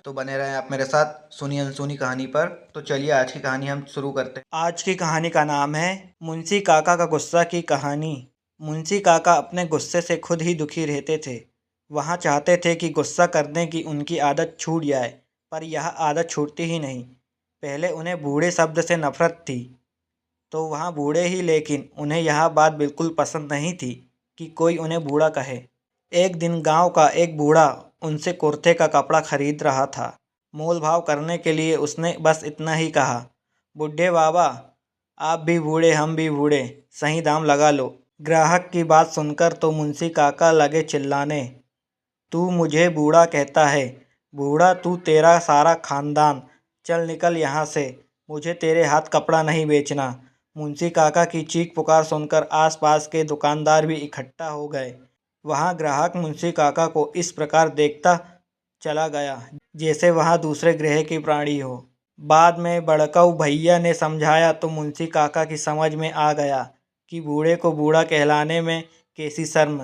तो बने रहें आप मेरे साथ सुनी अनसुनी कहानी पर। तो चलिए आज की कहानी हम शुरू करते हैं। आज की कहानी का नाम है मुंशी काका का गुस्सा की कहानी। मुंशी काका अपने गुस्से से खुद ही दुखी रहते थे। वहाँ चाहते थे कि गुस्सा करने की उनकी आदत छूट जाए, पर यह आदत छूटती ही नहीं। पहले उन्हें बूढ़े शब्द से नफरत थी, तो वहाँ बूढ़े ही, लेकिन उन्हें यह बात बिल्कुल पसंद नहीं थी कि कोई उन्हें बूढ़ा कहे। एक दिन गांव का एक बूढ़ा उनसे कुर्ते का कपड़ा खरीद रहा था। मोल भाव करने के लिए उसने बस इतना ही कहा, बुढ़े बाबा, आप भी बूढ़े हम भी बूढ़े, सही दाम लगा लो। ग्राहक की बात सुनकर तो मुंशी काका लगे चिल्लाने, तू मुझे बूढ़ा कहता है? बूढ़ा तू, तेरा सारा खानदान, चल निकल यहाँ से, मुझे तेरे हाथ कपड़ा नहीं बेचना। मुंशी काका की चीख पुकार सुनकर आसपास के दुकानदार भी इकट्ठा हो गए। वहाँ ग्राहक मुंशी काका को इस प्रकार देखता चला गया जैसे वहाँ दूसरे ग्रह की प्राणी हो। बाद में बड़कऊ भैया ने समझाया तो मुंशी काका की समझ में आ गया कि बूढ़े को बूढ़ा कहलाने में कैसी शर्म।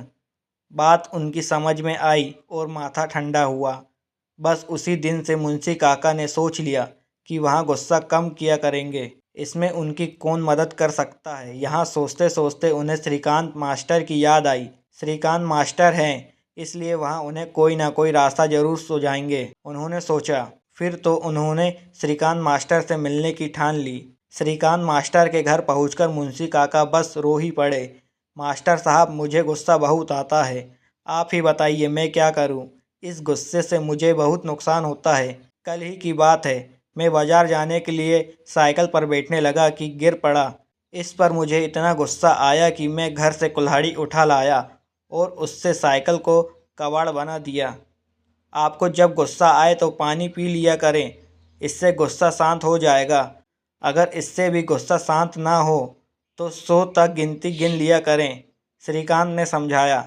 बात उनकी समझ में आई और माथा ठंडा हुआ। बस उसी दिन से मुंशी काका ने सोच लिया कि वहाँ गुस्सा कम किया करेंगे, इसमें उनकी कौन मदद कर सकता है। यहाँ सोचते सोचते उन्हें श्रीकांत मास्टर की याद आई। श्रीकांत मास्टर हैं, इसलिए वहाँ उन्हें कोई ना कोई रास्ता जरूर सुझाएंगे, उन्होंने सोचा। फिर तो उन्होंने श्रीकांत मास्टर से मिलने की ठान ली। श्रीकांत मास्टर के घर पहुंचकर मुंशी काका बस रो ही पड़े। मास्टर साहब, मुझे गुस्सा बहुत आता है, आप ही बताइए मैं क्या करूं? इस गुस्से से मुझे बहुत नुकसान होता है। कल ही की बात है, मैं बाजार जाने के लिए साइकिल पर बैठने लगा कि गिर पड़ा। इस पर मुझे इतना गुस्सा आया कि मैं घर से कुल्हाड़ी उठा लाया और उससे साइकिल को कबाड़ बना दिया। आपको जब गुस्सा आए तो पानी पी लिया करें, इससे गुस्सा शांत हो जाएगा। अगर इससे भी गुस्सा शांत ना हो तो 100 तक गिनती गिन लिया करें, श्रीकांत ने समझाया।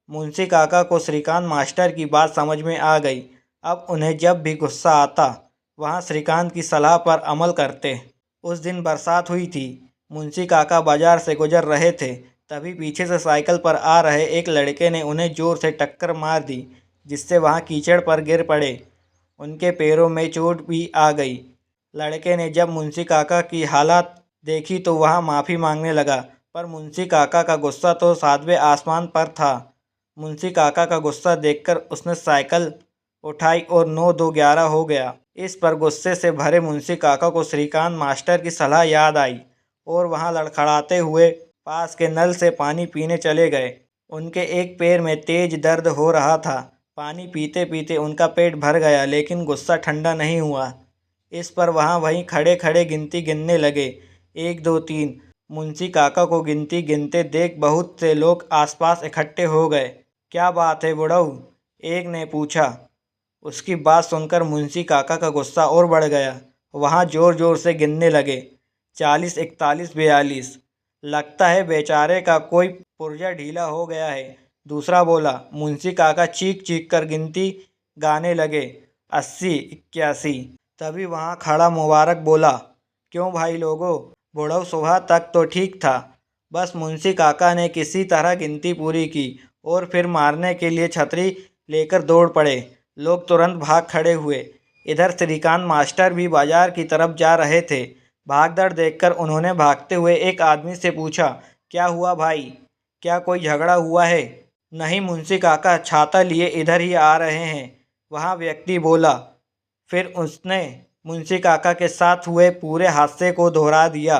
मुंशी काका को श्रीकांत मास्टर की बात समझ में आ गई। अब उन्हें जब भी गुस्सा आता वहाँ श्रीकांत की सलाह पर अमल करते। उस दिन बरसात हुई थी। मुंशी काका बाजार से गुजर रहे थे, तभी पीछे से साइकिल पर आ रहे एक लड़के ने उन्हें जोर से टक्कर मार दी, जिससे वहाँ कीचड़ पर गिर पड़े। उनके पैरों में चोट भी आ गई। लड़के ने जब मुंशी काका की हालत देखी तो वहाँ माफ़ी मांगने लगा, पर मुंशी काका का गुस्सा तो सातवें आसमान पर था। मुंशी काका का गुस्सा देखकर उसने साइकिल उठाई और 9-2-11 हो गया। इस पर गुस्से से भरे मुंशी काका को श्रीकांत मास्टर की सलाह याद आई और वहाँ लड़खड़ाते हुए पास के नल से पानी पीने चले गए। उनके एक पैर में तेज दर्द हो रहा था। पानी पीते पीते उनका पेट भर गया, लेकिन गुस्सा ठंडा नहीं हुआ। इस पर वहाँ वहीं खड़े खड़े गिनती गिनने लगे, 1 2 3। मुंशी काका को गिनती गिनते देख बहुत से लोग आसपास इकट्ठे हो गए। क्या बात है बुढ़ऊ? एक ने पूछा। उसकी बात सुनकर मुंशी काका का गुस्सा और बढ़ गया। वहाँ जोर जोर से गिनने लगे, 40 41 42। लगता है बेचारे का कोई पुर्जा ढीला हो गया है, दूसरा बोला। मुंशी काका चीख चीख कर गिनती गाने लगे, 80 81। तभी वहाँ खड़ा मुबारक बोला, क्यों भाई लोगों, बुढ़ऊ सुबह तक तो ठीक था। बस मुंशी काका ने किसी तरह गिनती पूरी की और फिर मारने के लिए छतरी लेकर दौड़ पड़े। लोग तुरंत भाग खड़े हुए। इधर श्रीकांत मास्टर भी बाजार की तरफ जा रहे थे। भागदड़ देखकर उन्होंने भागते हुए एक आदमी से पूछा, क्या हुआ भाई, क्या कोई झगड़ा हुआ है? नहीं मुंशी काका, छाता लिए इधर ही आ रहे हैं, वहाँ व्यक्ति बोला। फिर उसने मुंशी काका के साथ हुए पूरे हादसे को दोहरा दिया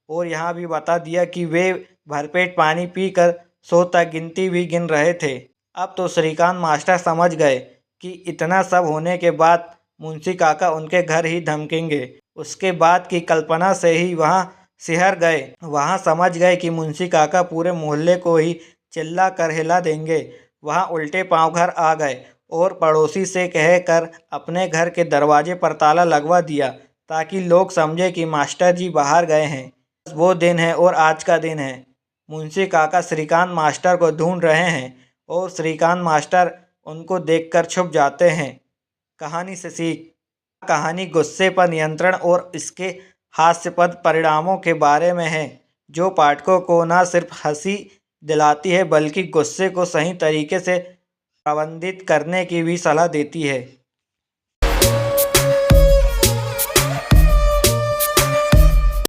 और यहाँ भी बता दिया कि वे भरपेट पानी पीकर 100 तक गिनती भी गिन रहे थे। अब तो श्रीकांत मास्टर समझ गए कि इतना सब होने के बाद मुंशी काका उनके घर ही धमकेंगे। उसके बाद की कल्पना से ही वहाँ सिहर गए। वहाँ समझ गए कि मुंशी काका पूरे मोहल्ले को ही चिल्ला कर हिला देंगे। वहाँ उल्टे पांव घर आ गए और पड़ोसी से कहकर अपने घर के दरवाजे पर ताला लगवा दिया, ताकि लोग समझे कि मास्टर जी बाहर गए हैं। वो दिन है और आज का दिन है। मुंशी काका श्रीकांत मास्टर को ढूंढ रहे हैं और श्रीकांत मास्टर उनको देखकर छुप जाते हैं। कहानी से सीख। कहानी गुस्से पर नियंत्रण और इसके हास्यपद परिणामों के बारे में है, जो पाठकों को न सिर्फ हंसी दिलाती है बल्कि गुस्से को सही तरीके से प्रबंधित करने की भी सलाह देती है।